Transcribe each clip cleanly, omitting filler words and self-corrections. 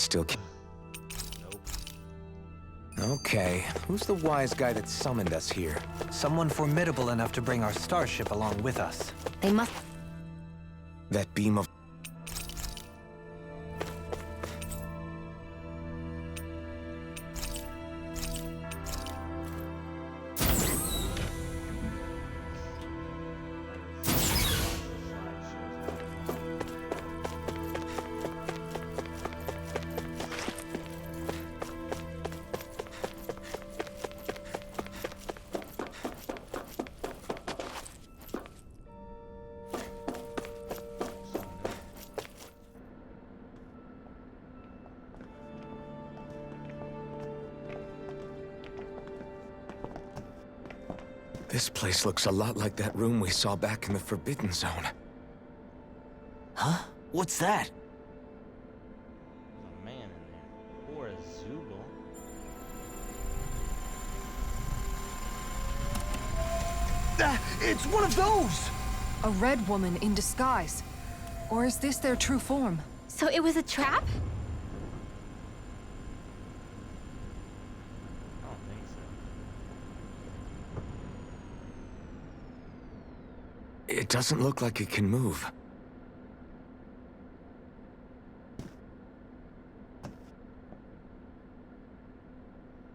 still can't. Okay, who's the wise guy that summoned us here? Someone formidable enough to bring our starship along with us. They must... That beam of... This place looks a lot like that room we saw back in the Forbidden Zone. Huh? What's that? There's a man in there. Or a Zoogle. It's one of those! A red woman in disguise. Or is this their true form? So it was a trap? I don't think so. It doesn't look like it can move.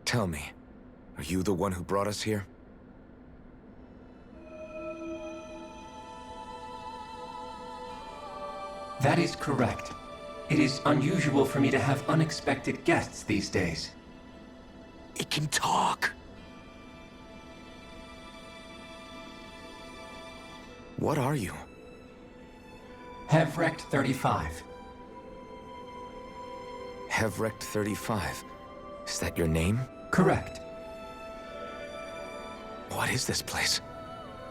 Tell me, are you the one who brought us here? That is correct. It is unusual for me to have unexpected guests these days. It can talk! What are you? Hevrect 35. Hevrect 35. Is that your name? Correct. What is this place?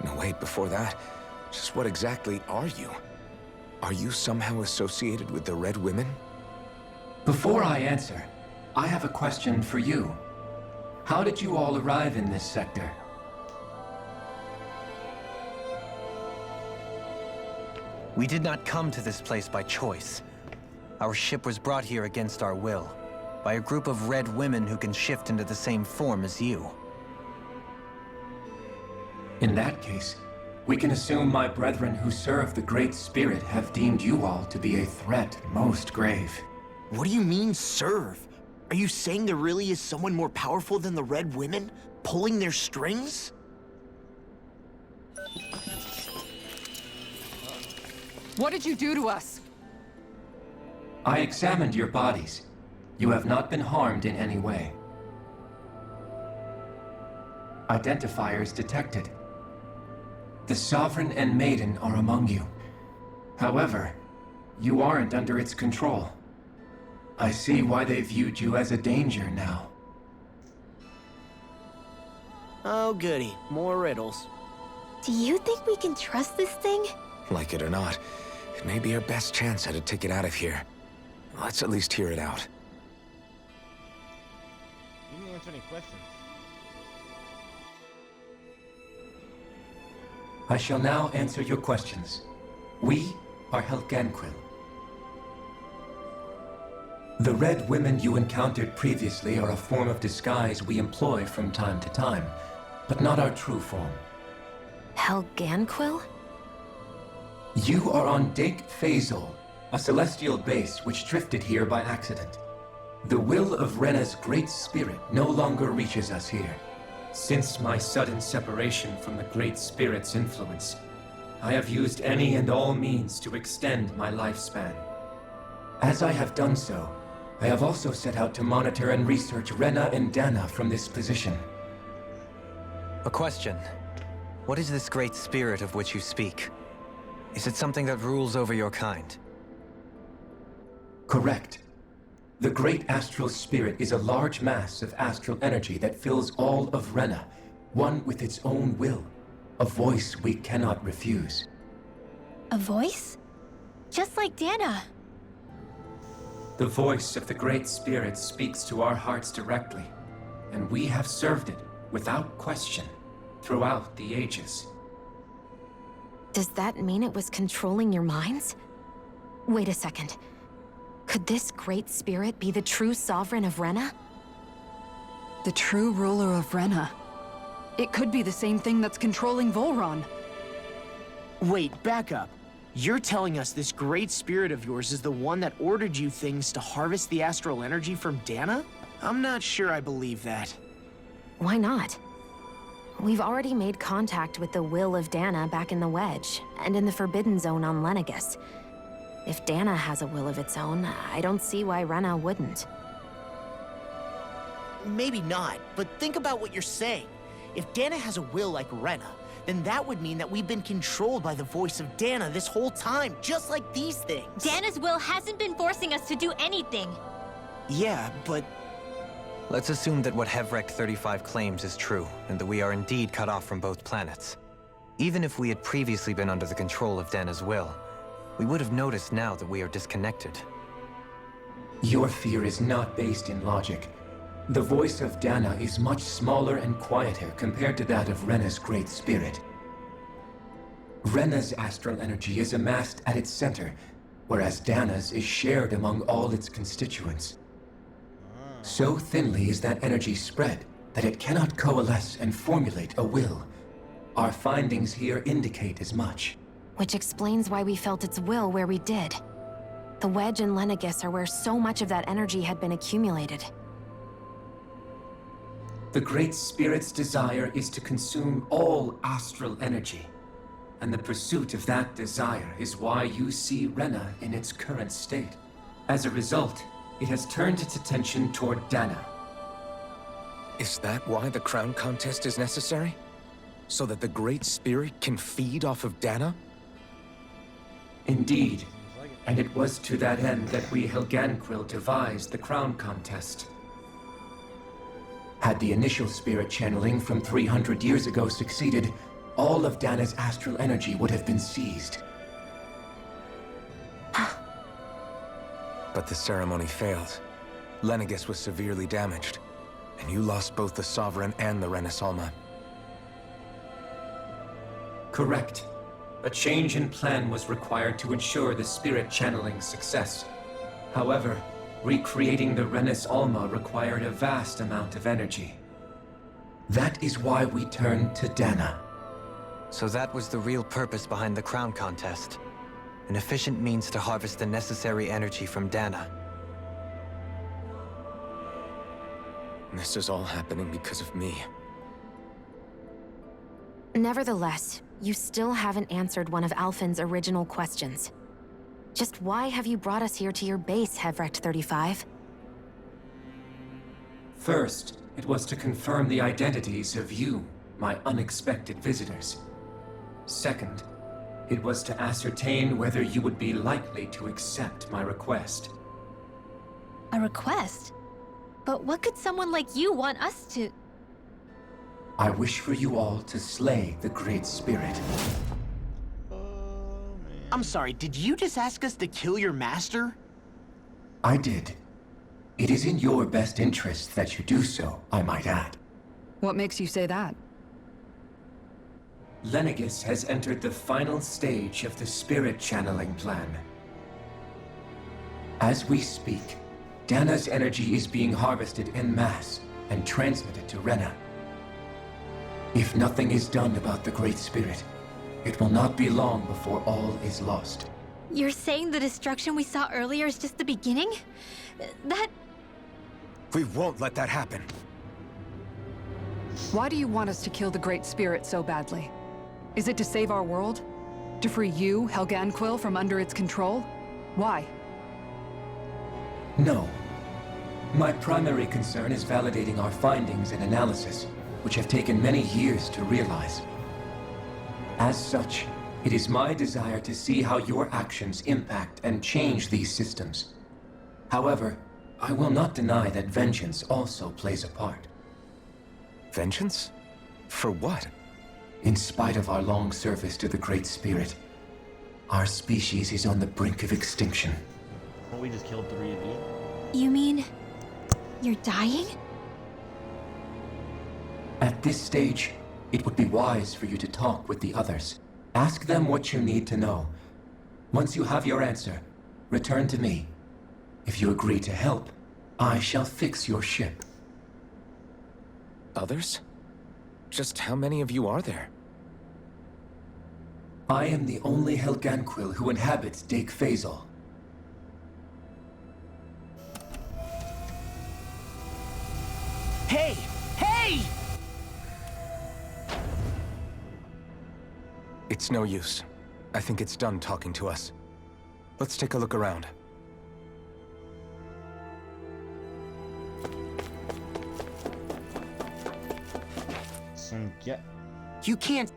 No, wait, before that, just what exactly are you? Are you somehow associated with the Red Women? Before I answer, I have a question for you. How did you all arrive in this sector? We did not come to this place by choice. Our ship was brought here against our will, by a group of red women who can shift into the same form as you. In that case, we can assume my brethren who serve the Great Spirit have deemed you all to be a threat most grave. What do you mean, serve? Are you saying there really is someone more powerful than the Red Women, pulling their strings? What did you do to us? I examined your bodies. You have not been harmed in any way. Identifiers detected. The Sovereign and Maiden are among you. However, you aren't under its control. I see why they viewed you as a danger now. Oh goody, more riddles. Do you think we can trust this thing? Like it or not, it may be our best chance at a ticket out of here. Let's at least hear it out. You didn't answer any questions. I shall now answer your questions. We are Helganquil. The Red Women you encountered previously are a form of disguise we employ from time to time, but not our true form. Helganquil? You are on Dake Phasol, a celestial base which drifted here by accident. The will of Rena's Great Spirit no longer reaches us here. Since my sudden separation from the Great Spirit's influence, I have used any and all means to extend my lifespan. As I have done so, I have also set out to monitor and research Rena and Dana from this position. A question. What is this great spirit of which you speak? Is it something that rules over your kind? Correct. The Great Astral Spirit is a large mass of astral energy that fills all of Rena, one with its own will, a voice we cannot refuse. A voice? Just like Dana. The voice of the Great Spirit speaks to our hearts directly, and we have served it without question throughout the ages. Does that mean it was controlling your minds? Wait a second. Could this great spirit be the true sovereign of Rena? The true ruler of Rena. It could be the same thing that's controlling Volron. Wait, back up. You're telling us this great spirit of yours is the one that ordered you things to harvest the astral energy from Dana? I'm not sure I believe that. Why not? We've already made contact with the will of Dana back in the Wedge, and in the Forbidden Zone on Lenegus. If Dana has a will of its own, I don't see why Rena wouldn't. Maybe not, but think about what you're saying. If Dana has a will like Rena, then that would mean that we've been controlled by the voice of Dana this whole time, just like these things. Dana's will hasn't been forcing us to do anything. Yeah, but Let's assume that what Hevrect 35 claims is true, and that we are indeed cut off from both planets. Even if we had previously been under the control of Dana's will, we would have noticed now that we are disconnected. Your fear is not based in logic. The voice of Dana is much smaller and quieter compared to that of Rena's great spirit. Rena's astral energy is amassed at its center, whereas Dana's is shared among all its constituents. So thinly is that energy spread that it cannot coalesce and formulate a will. Our findings here indicate as much. Which explains why we felt its will where we did. The Wedge and Lenegus are where so much of that energy had been accumulated. The Great Spirit's desire is to consume all astral energy. And the pursuit of that desire is why you see Rena in its current state. As a result, it has turned its attention toward Dana. Is that why the crown contest is necessary? So that the Great Spirit can feed off of Dana? Indeed. And it was to that end that we Helganquil devised the crown contest. Had the initial spirit channeling from 300 years ago succeeded, all of Dana's astral energy would have been seized. But the ceremony failed. Lenegus was severely damaged, and you lost both the Sovereign and the Renasalma. Correct. A change in plan was required to ensure the spirit channeling's success. However, recreating the Renis Alma required a vast amount of energy. That is why we turned to Dana. So that was the real purpose behind the crown contest. An efficient means to harvest the necessary energy from Dana. This is all happening because of me. Nevertheless, you still haven't answered one of Alphen's original questions. Just why have you brought us here to your base, Hevrect 35? First, it was to confirm the identities of you, my unexpected visitors. Second, it was to ascertain whether you would be likely to accept my request. A request? But what could someone like you want us to... I wish for you all to slay the Great Spirit. I'm sorry, did you just ask us to kill your master? I did. It is in your best interest that you do so, I might add. What makes you say that? Lenegus has entered the final stage of the spirit channeling plan. As we speak, Dana's energy is being harvested en masse and transmitted to Rena. If nothing is done about the Great Spirit, it will not be long before all is lost. You're saying the destruction we saw earlier is just the beginning? That... We won't let that happen. Why do you want us to kill the Great Spirit so badly? Is it to save our world? To free you, Helganquil, from under its control? Why? No. My primary concern is validating our findings and analysis, which have taken many years to realize. As such, it is my desire to see how your actions impact and change these systems. However, I will not deny that vengeance also plays a part. Vengeance? For what? In spite of our long service to the Great Spirit, our species is on the brink of extinction. Well, we just killed 3 of you. You mean... you're dying? At this stage, it would be wise for you to talk with the others. Ask them what you need to know. Once you have your answer, return to me. If you agree to help, I shall fix your ship. Others? Just how many of you are there? I am the only Helganquil who inhabits Dake Phasal. Hey! Hey! It's no use. I think it's done talking to us. Let's take a look around. Some get. You can't.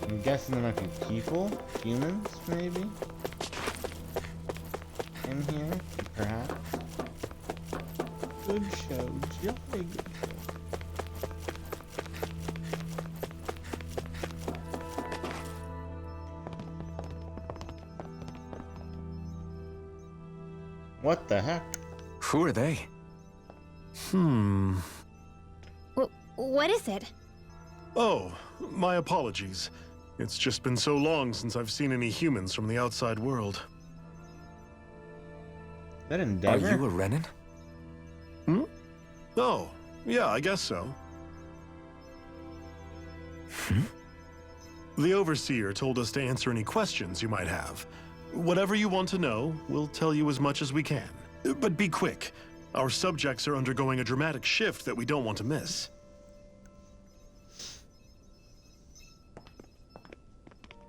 I'm guessing there might be people, humans, maybe, in here, perhaps. Good show, jolly good show. What the heck? Who are they? What is it? Oh, my apologies. It's just been so long since I've seen any humans from the outside world. That Are Endeavor? you a Renan? Oh, yeah, I guess so. The Overseer told us to answer any questions you might have. Whatever you want to know, we'll tell you as much as we can. But be quick. Our subjects are undergoing a dramatic shift that we don't want to miss.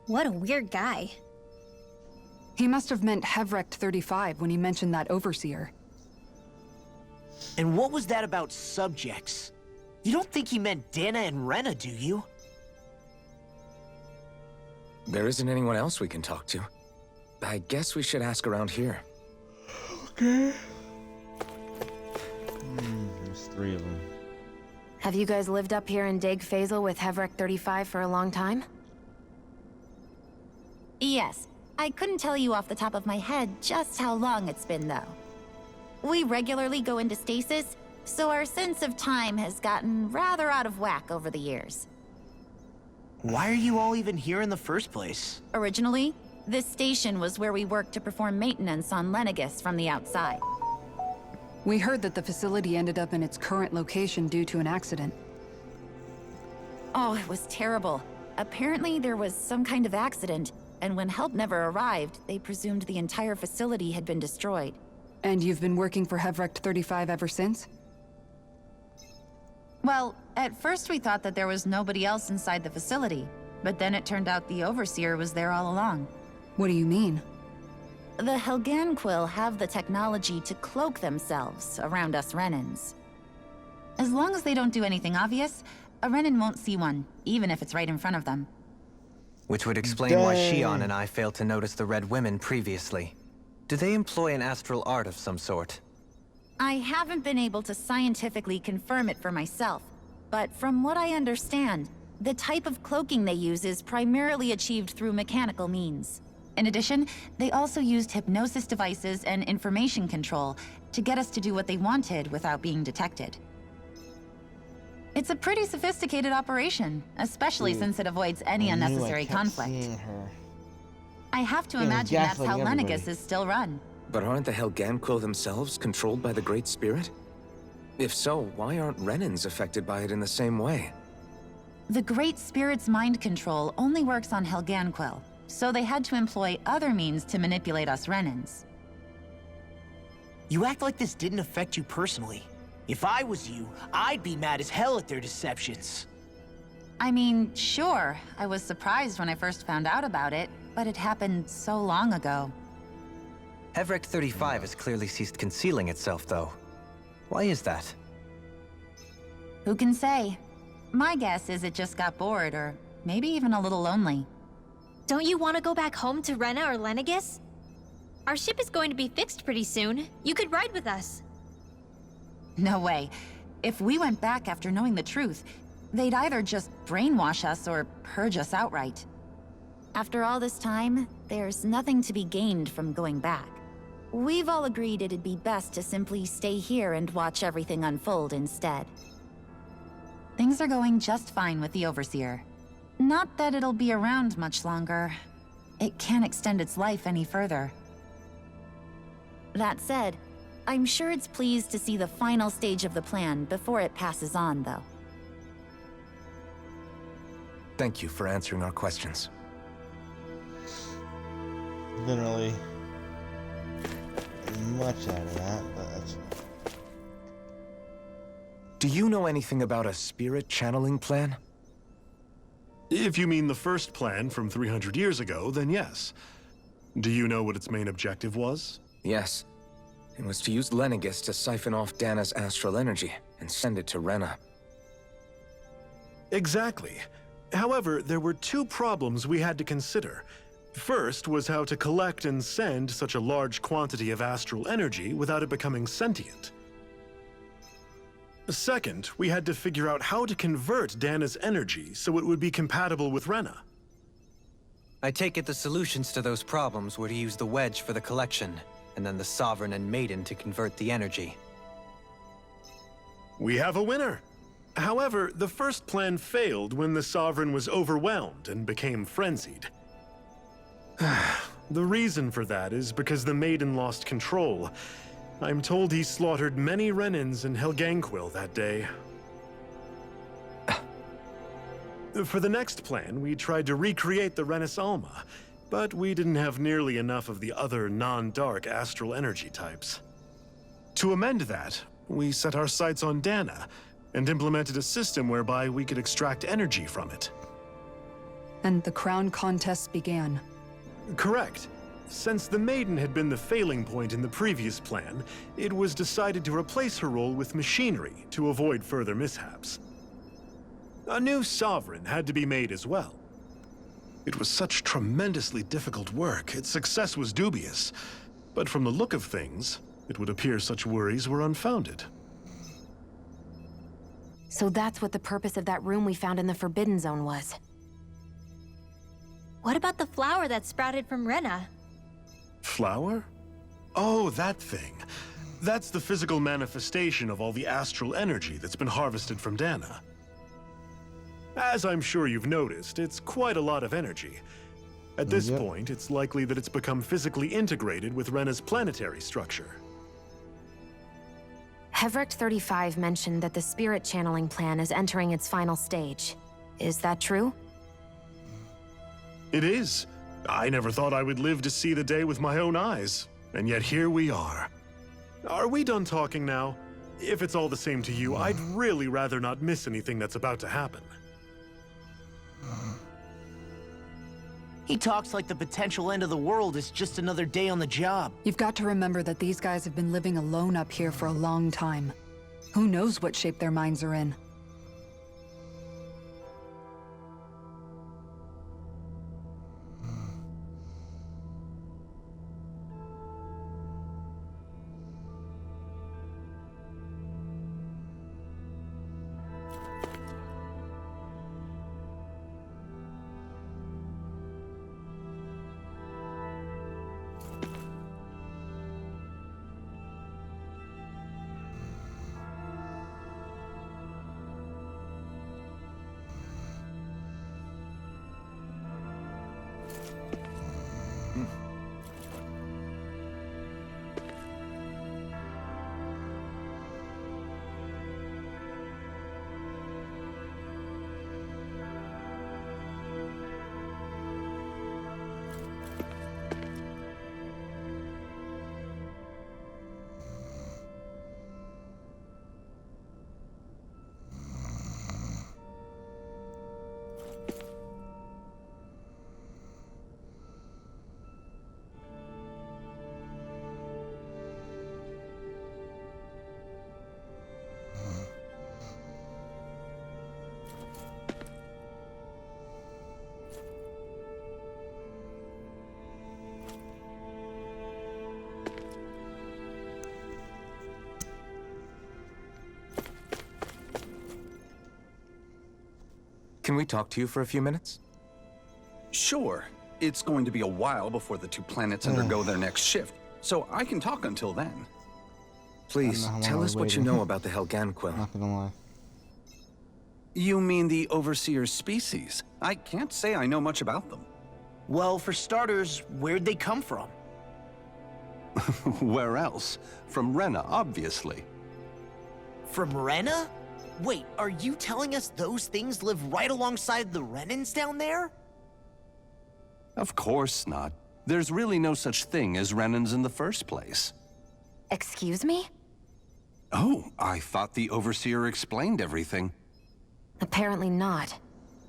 What a weird guy. He must have meant Hevrecht 35 when he mentioned that Overseer. And what was that about subjects? You don't think he meant Dana and Rena, do you? There isn't anyone else we can talk to. I guess we should ask around here. There's 3 of them. Have you guys lived up here in Dake Phasal with Hevrecht 35 for a long time? Yes. I couldn't tell you off the top of my head just how long it's been, though. We regularly go into stasis, so our sense of time has gotten rather out of whack over the years. Why are you all even here in the first place? Originally, this station was where we worked to perform maintenance on Lenegis from the outside. We heard that the facility ended up in its current location due to an accident. Oh, it was terrible. Apparently there was some kind of accident, and when help never arrived, they presumed the entire facility had been destroyed. And you've been working for Hevrecht 35 ever since? Well, at first we thought that there was nobody else inside the facility, but then it turned out the Overseer was there all along. What do you mean? The Helganquil have the technology to cloak themselves around us Renans. As long as they don't do anything obvious, a Renan won't see one, even if it's right in front of them. Which would explain why Dang. Shion and I failed to notice the Red Women previously. Do they employ an astral art of some sort? I haven't been able to scientifically confirm it for myself, but from what I understand, the type of cloaking they use is primarily achieved through mechanical means. In addition, they also used hypnosis devices and information control to get us to do what they wanted without being detected. It's a pretty sophisticated operation, especially since it avoids any unnecessary conflict. I have to Yeah, imagine that's how gaslighting everybody. Lenegis is still run. But aren't the Helganquil themselves controlled by the Great Spirit? If so, why aren't Renans affected by it in the same way? The Great Spirit's mind control only works on Helganquil, so they had to employ other means to manipulate us Renans. You act like this didn't affect you personally. If I was you, I'd be mad as hell at their deceptions. I mean, sure, I was surprised when I first found out about it, but it happened so long ago. Hevrecht 35 has clearly ceased concealing itself, though. Why is that? Who can say? My guess is it just got bored, or maybe even a little lonely. Don't you want to go back home to Rena or Lenegis? Our ship is going to be fixed pretty soon. You could ride with us. No way. If we went back after knowing the truth, they'd either just brainwash us or purge us outright. After all this time, there's nothing to be gained from going back. We've all agreed it'd be best to simply stay here and watch everything unfold instead. Things are going just fine with the Overseer. Not that it'll be around much longer. It can't extend its life any further. That said, I'm sure it's pleased to see the final stage of the plan before it passes on, though. Thank you for answering our questions. Didn't really get much out of that, but that's... Do you know anything about a spirit channeling plan? If you mean the first plan from 300 years ago, then yes. Do you know what its main objective was? Yes. It was to use Lenegis to siphon off Dana's astral energy and send it to Rena. Exactly. However, there were two problems we had to consider. First was how to collect and send such a large quantity of astral energy without it becoming sentient. Second, we had to figure out how to convert Dana's energy so it would be compatible with Rena. I take it the solutions to those problems were to use the wedge for the collection, and then the Sovereign and Maiden to convert the energy. We have a winner! However, the first plan failed when the Sovereign was overwhelmed and became frenzied. The reason for that is because the Maiden lost control. I'm told he slaughtered many Renans in Helganquil that day. For the next plan, we tried to recreate the Renis Alma, but we didn't have nearly enough of the other non-dark astral energy types. To amend that, we set our sights on Dana, and implemented a system whereby we could extract energy from it. And the crown contest began. Correct. Since the Maiden had been the failing point in the previous plan, it was decided to replace her role with machinery to avoid further mishaps. A new Sovereign had to be made as well. It was such tremendously difficult work, its success was dubious. But from the look of things, it would appear such worries were unfounded. So that's what the purpose of that room we found in the Forbidden Zone was. What about the flower that sprouted from Rena? Flower? Oh, that thing. That's the physical manifestation of all the astral energy that's been harvested from Dana. As I'm sure you've noticed, it's quite a lot of energy. At this point, it's likely that it's become physically integrated with Rena's planetary structure. Hevrecht 35 mentioned that the spirit channeling plan is entering its final stage. Is that true? It is. I never thought I would live to see the day with my own eyes, and yet here we are. Are we done talking now? If it's all the same to you, I'd really rather not miss anything that's about to happen. He talks like the potential end of the world is just another day on the job. You've got to remember that these guys have been living alone up here for a long time. Who knows what shape their minds are in? Can we talk to you for a few minutes? Sure. It's going to be a while before the two planets undergo their next shift, so I can talk until then. Please, tell us what you know about the Helganquil. Not gonna lie. You mean the Overseer's species? I can't say I know much about them. Well, for starters, where'd they come from? Where else? From Rena, obviously. From Rena? Wait, are you telling us those things live right alongside the Renans down there? Of course not. There's really no such thing as Renans in the first place. Excuse me? Oh, I thought the Overseer explained everything. Apparently not.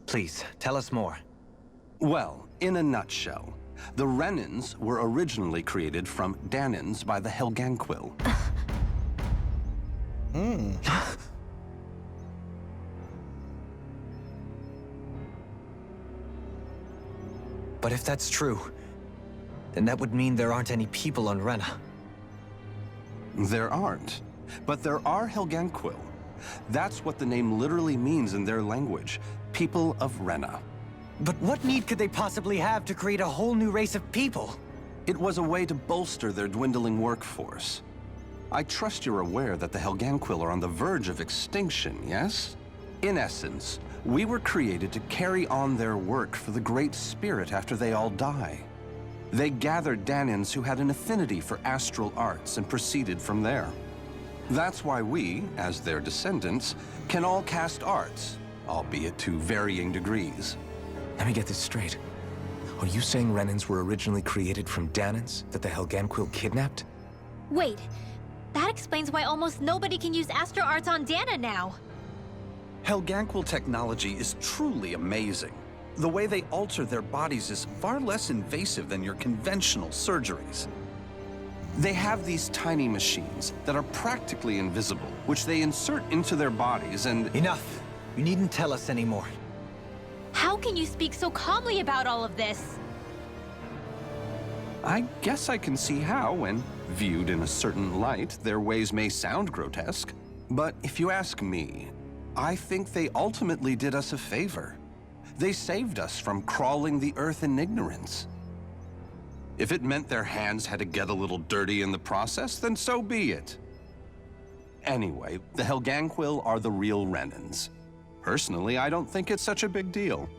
Please, tell us more. Well, in a nutshell, the Renans were originally created from Danans by the Helganquil. But if that's true, then that would mean there aren't any people on Rena. There aren't, but there are Helganquil. That's what the name literally means in their language, people of Rena. But what need could they possibly have to create a whole new race of people? It was a way to bolster their dwindling workforce. I trust you're aware that the Helganquil are on the verge of extinction, yes? In essence, we were created to carry on their work for the Great Spirit after they all die. They gathered Danans who had an affinity for astral arts and proceeded from there. That's why we, as their descendants, can all cast arts, albeit to varying degrees. Let me get this straight. Are you saying Renans were originally created from Danans that the Helganquil kidnapped? Wait, that explains why almost nobody can use Astro Arts on Dana now. Helganquil technology is truly amazing. The way they alter their bodies is far less invasive than your conventional surgeries. They have these tiny machines that are practically invisible, which they insert into their bodies and— Enough! You needn't tell us anymore. How can you speak so calmly about all of this? I guess I can see how, when viewed in a certain light, their ways may sound grotesque. But if you ask me, I think they ultimately did us a favor. They saved us from crawling the earth in ignorance. If it meant their hands had to get a little dirty in the process, then so be it. Anyway, the Helganquil are the real Renans. Personally, I don't think it's such a big deal.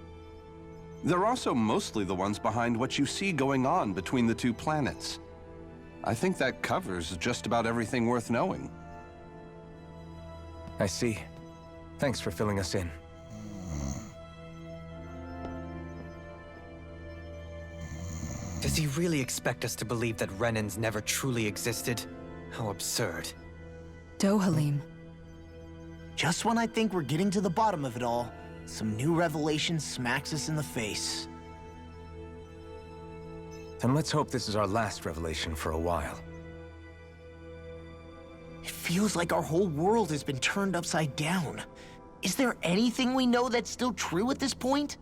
They're also mostly the ones behind what you see going on between the two planets. I think that covers just about everything worth knowing. I see. Thanks for filling us in. Does he really expect us to believe that Renans never truly existed? How absurd. Dohalim. Just when I think we're getting to the bottom of it all, some new revelation smacks us in the face. Then let's hope this is our last revelation for a while. It feels like our whole world has been turned upside down. Is there anything we know that's still true at this point?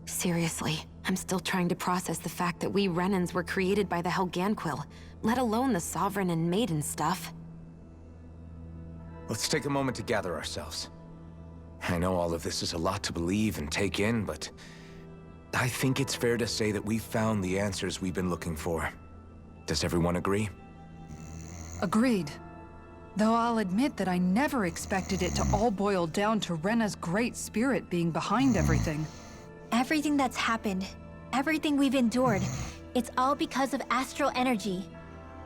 Seriously, I'm still trying to process the fact that we Renans were created by the Helganquil, let alone the Sovereign and Maiden stuff. Let's take a moment to gather ourselves. I know all of this is a lot to believe and take in, but I think it's fair to say that we've found the answers we've been looking for. Does everyone agree? Agreed. Though I'll admit that I never expected it to all boil down to Rena's great spirit being behind everything. Everything that's happened, everything we've endured, it's all because of astral energy.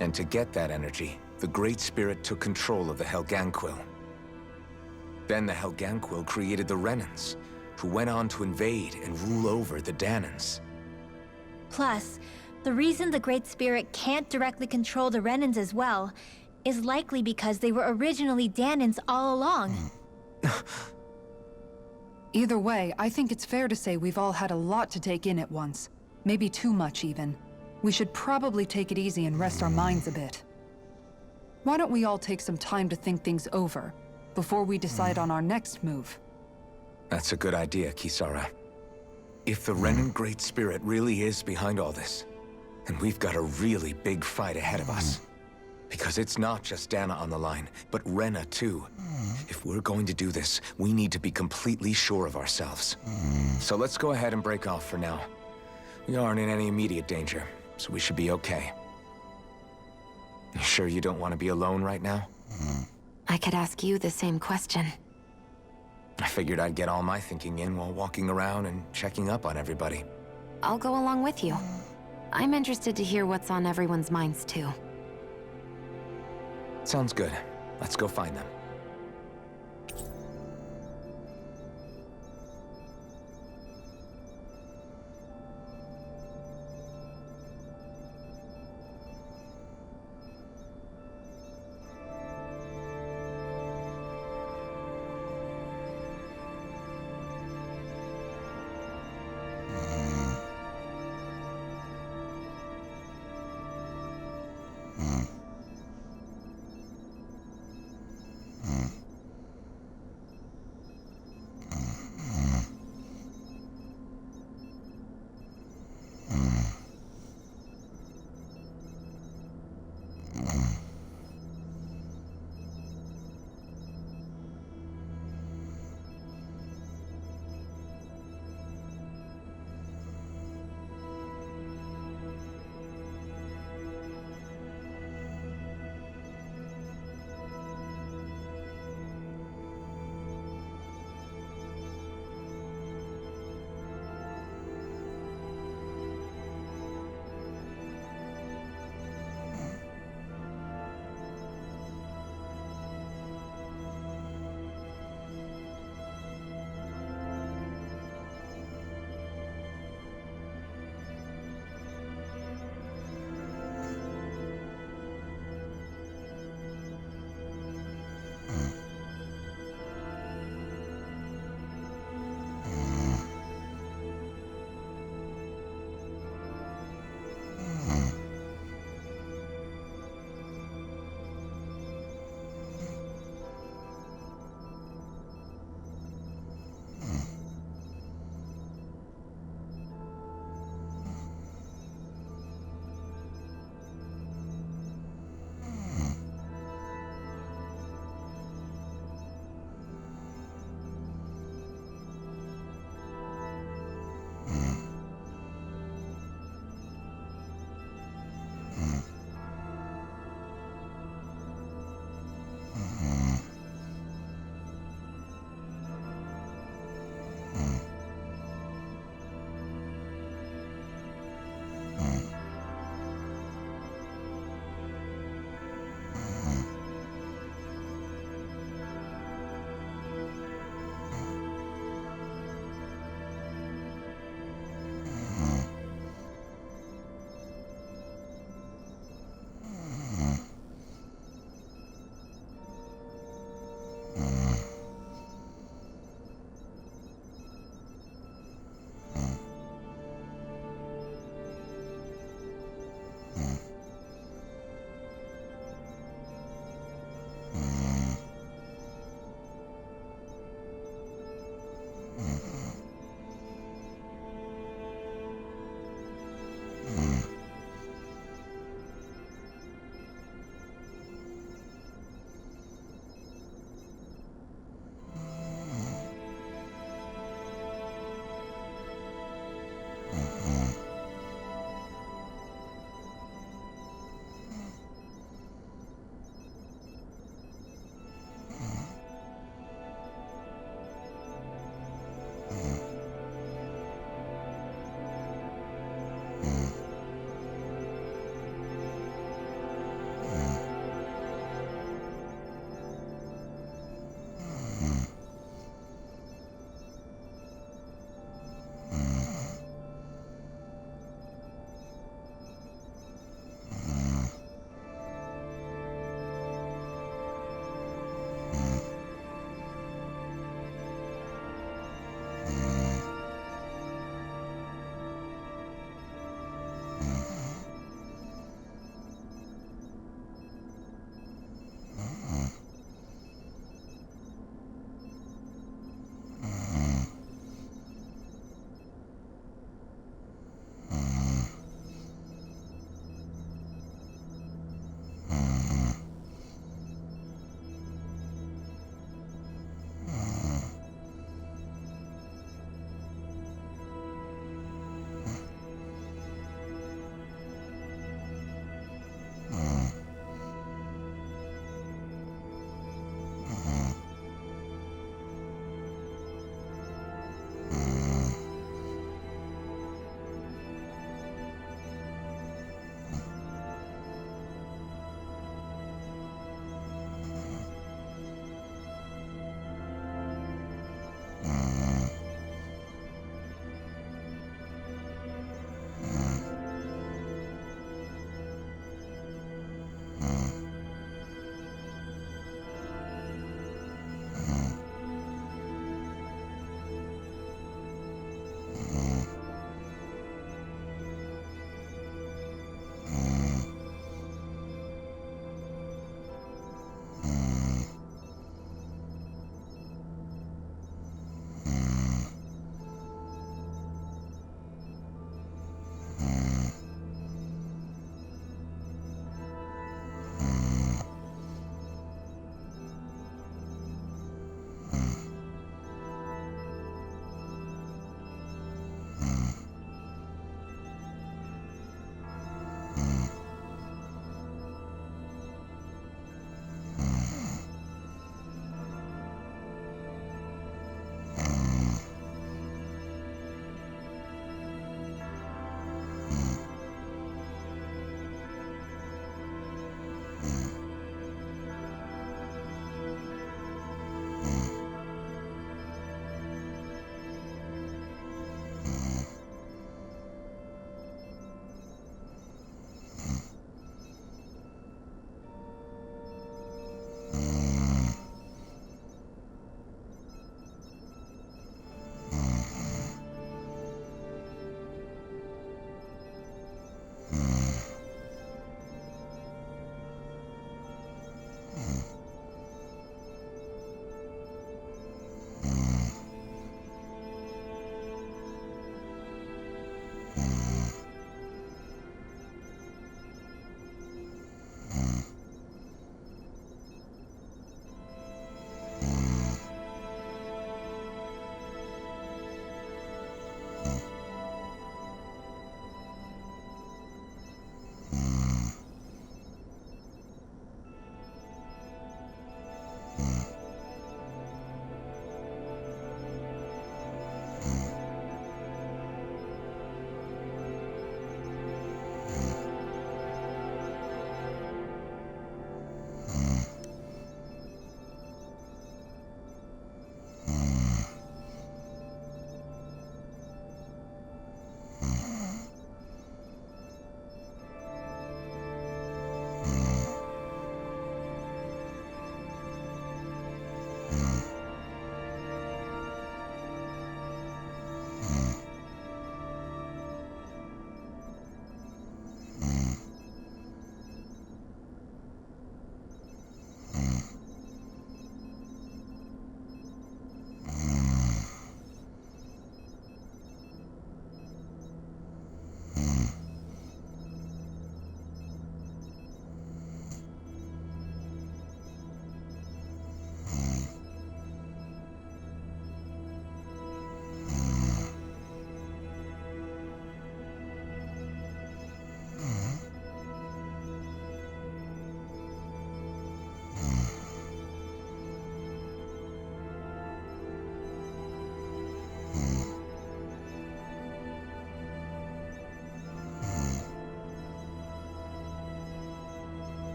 And to get that energy, the Great Spirit took control of the Helganquil. Then the Helganquil created the Renans, who went on to invade and rule over the Danans. Plus, the reason the Great Spirit can't directly control the Renans as well is likely because they were originally Danans all along. Either way, I think it's fair to say we've all had a lot to take in at once. Maybe too much, even. We should probably take it easy and rest our minds a bit. Why don't we all take some time to think things over, before we decide on our next move? That's a good idea, Kisara. If the Renan Great Spirit really is behind all this, then we've got a really big fight ahead of us. Because it's not just Dana on the line, but Rena too. If we're going to do this, we need to be completely sure of ourselves. So let's go ahead and break off for now. We aren't in any immediate danger, so we should be okay. You sure you don't want to be alone right now? I could ask you the same question. I figured I'd get all my thinking in while walking around and checking up on everybody. I'll go along with you. I'm interested to hear what's on everyone's minds, too. Sounds good. Let's go find them.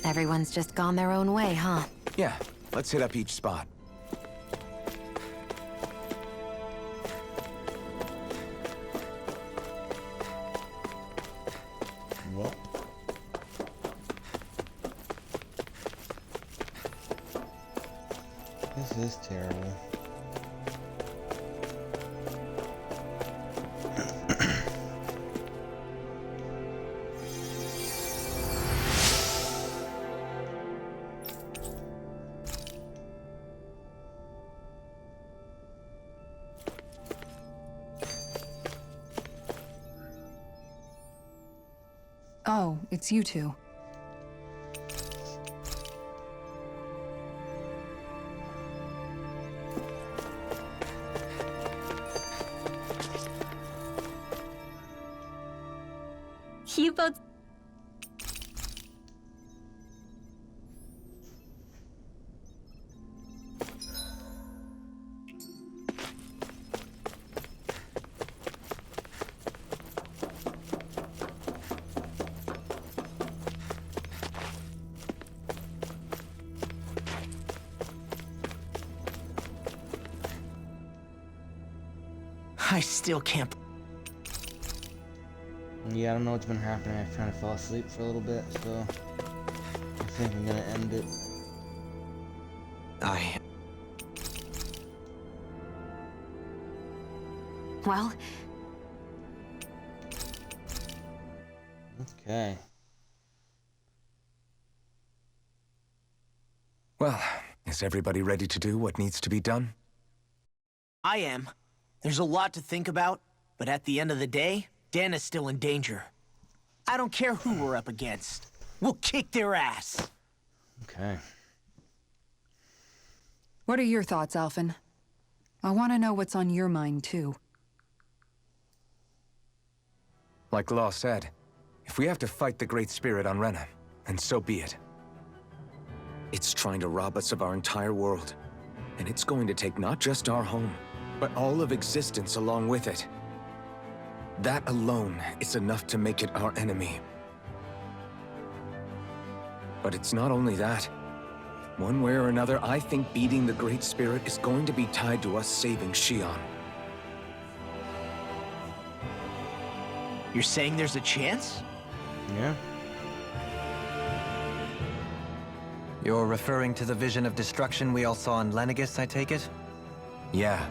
Everyone's just gone their own way, huh? Yeah, let's hit up each spot. Well. This is terrible. Oh, it's you two. You both... I still can't. Yeah, I don't know what's been happening. I kind of fell asleep for a little bit, so I think I'm gonna end it. Well, Okay. Well, is everybody ready to do what needs to be done? I am. There's a lot to think about, but at the end of the day, Dana's still in danger. I don't care who we're up against. We'll kick their ass. Okay. What are your thoughts, Alphen? I want to know what's on your mind, too. Like Law said, if we have to fight the Great Spirit on Rena, then so be it. It's trying to rob us of our entire world. And it's going to take not just our home, but all of existence along with it. That alone is enough to make it our enemy. But it's not only that. One way or another, I think beating the Great Spirit is going to be tied to us saving Xion. You're saying there's a chance? Yeah. You're referring to the vision of destruction we all saw in Lenegis, I take it? Yeah.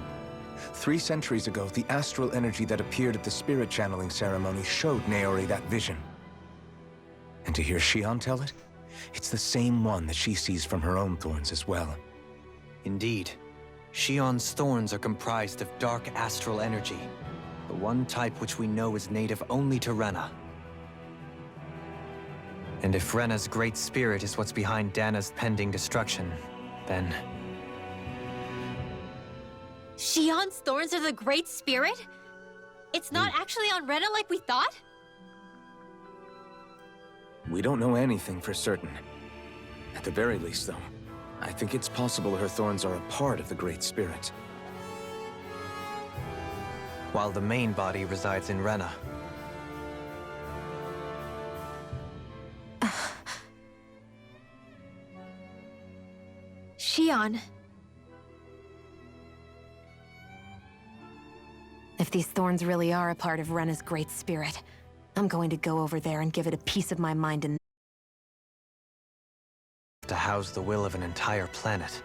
3 centuries ago, the astral energy that appeared at the spirit channeling ceremony showed Naori that vision. And to hear Xion tell it, it's the same one that she sees from her own thorns as well. Indeed. Xion's thorns are comprised of dark astral energy, the one type which we know is native only to Rena. And if Rena's Great Spirit is what's behind Dana's pending destruction, then... Xion's thorns are the Great Spirit? It's not actually on Rena like we thought? We don't know anything for certain. At the very least, though, I think it's possible her thorns are a part of the Great Spirit. While the main body resides in Rena. Xion. if these thorns really are a part of Rena's Great Spirit, I'm going to go over there and give it a piece of my mind and... to house the will of an entire planet.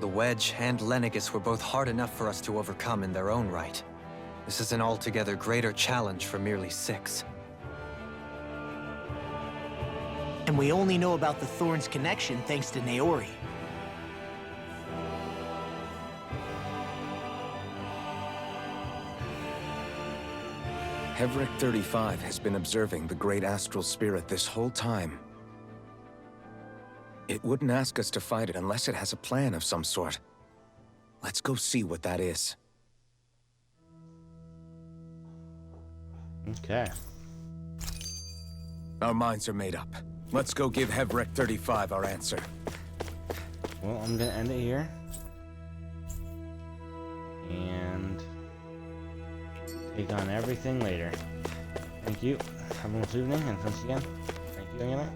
The Wedge and Lenegis were both hard enough for us to overcome in their own right. This is an altogether greater challenge for merely 6. And we only know about the Thorns connection thanks to Naori. Hevric 35 has been observing the Great Astral Spirit this whole time. It wouldn't ask us to fight it unless it has a plan of some sort. Let's go see what that is. Okay. Our minds are made up. Let's go give Hevric 35 our answer. Well, I'm gonna end it here. And take on everything later. Thank you. Have a nice evening, and once again, thank you, Angela.